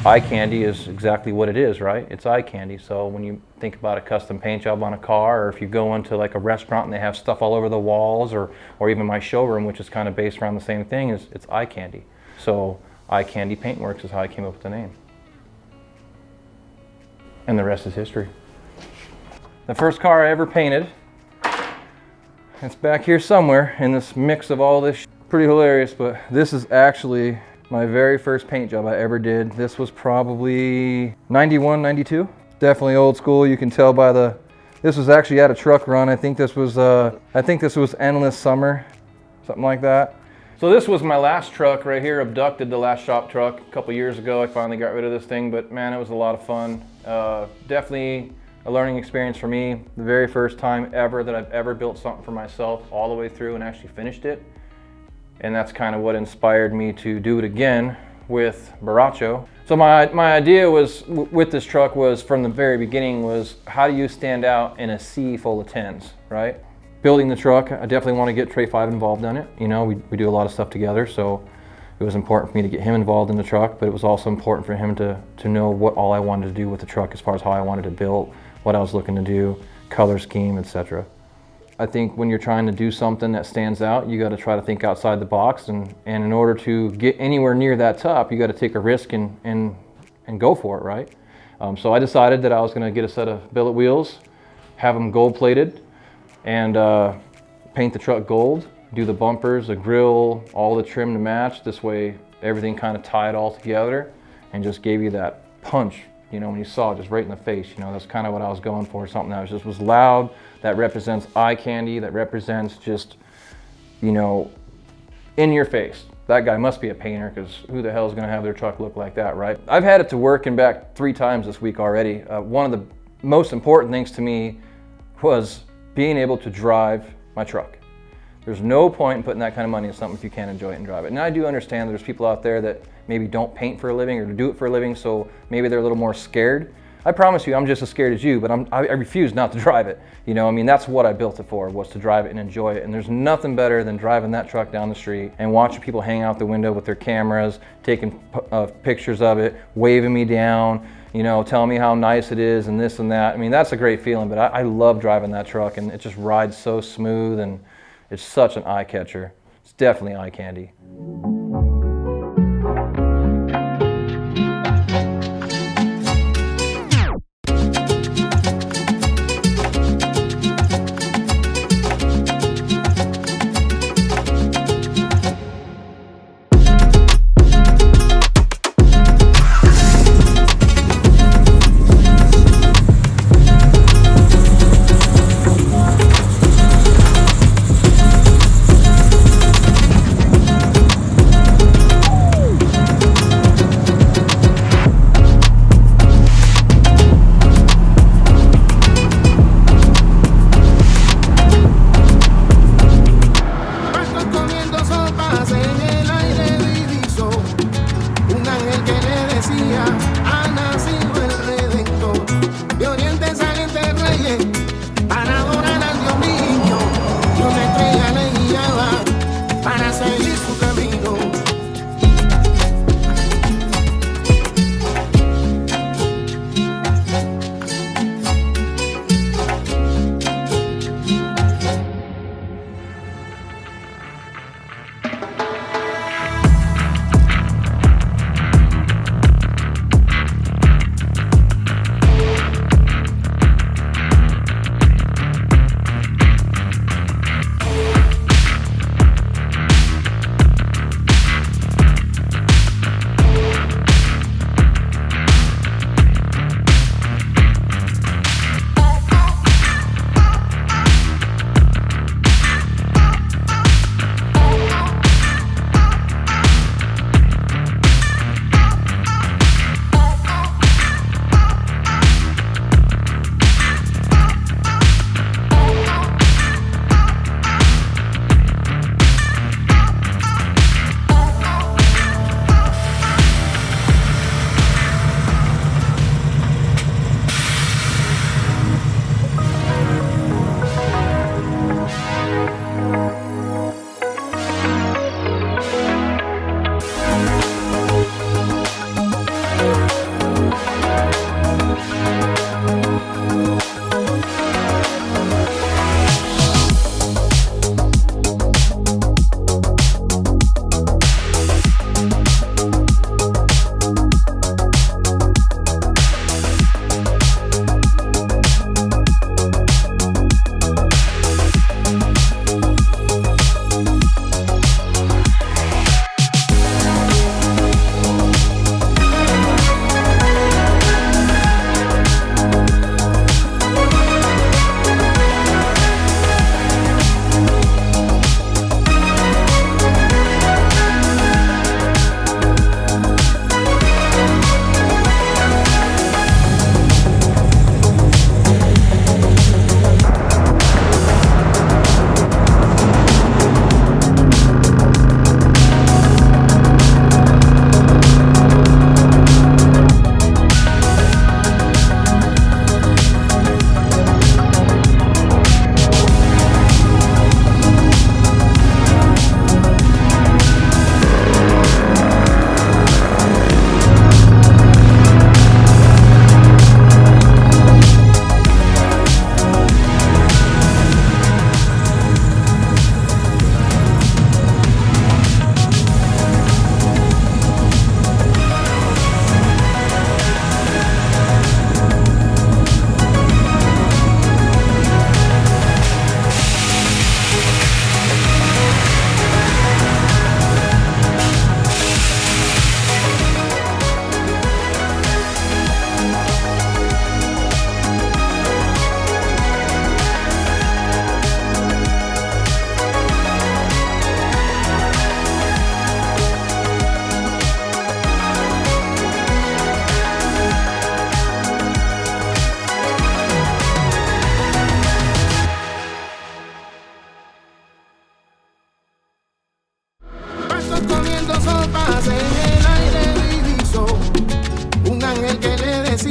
Ikandy is exactly what it is, right? It's eye candy. So when you think about a custom paint job on a car, or if you go into like a restaurant and they have stuff all over the walls, or even my showroom, which is kind of based around the same thing, it's eye candy. So Ikandy Paintworks is how I came up with the name. And the rest is history. The first car I ever painted, it's back here somewhere in this mix of all this. Pretty hilarious, but this is actually my very first paint job I ever did. This was probably 91, 92. Definitely old school. You can tell by this was actually at a truck run. I think this was Endless Summer, something like that. So this was my last truck right here, Abducted, the last shop truck. A couple years ago, I finally got rid of this thing, but man, it was a lot of fun. Definitely a learning experience for me. The very first time ever that I've ever built something for myself all the way through and actually finished it. And that's kind of what inspired me to do it again with Borracho. So my idea was, with this truck, was from the very beginning, was how do you stand out in a sea full of 10s, right? Building the truck, I definitely want to get Trey 5 involved in it. You know, we do a lot of stuff together, so it was important for me to get him involved in the truck, but it was also important for him to know what all I wanted to do with the truck as far as how I wanted to build, what I was looking to do, color scheme, etc. I think when you're trying to do something that stands out, you got to try to think outside the box, and in order to get anywhere near that top, you got to take a risk and go for it, right? So I decided that I was going to get a set of billet wheels, have them gold plated, and paint the truck gold, do the bumpers, the grill, all the trim to match. This way everything kind of tied all together and just gave you that punch, you know, when you saw it just right in the face. You know, that's kind of what I was going for, something that was loud, that represents eye candy, that represents just, you know, in your face. That guy must be a painter, because who the hell is going to have their truck look like that, right? I've had it to work and back 3 times this week already. One of the most important things to me was being able to drive my truck. There's no point in putting that kind of money in something if you can't enjoy it and drive it. And I do understand there's people out there that maybe don't paint for a living or do it for a living, so maybe they're a little more scared. I promise you, I'm just as scared as you, but I refuse not to drive it. You know, I mean, that's what I built it for, was to drive it and enjoy it. And there's nothing better than driving that truck down the street and watching people hang out the window with their cameras, taking pictures of it, waving me down, you know, telling me how nice it is and this and that. I mean, that's a great feeling, but I love driving that truck, and it just rides so smooth, and it's such an eye catcher. It's definitely eye candy.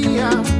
see I'm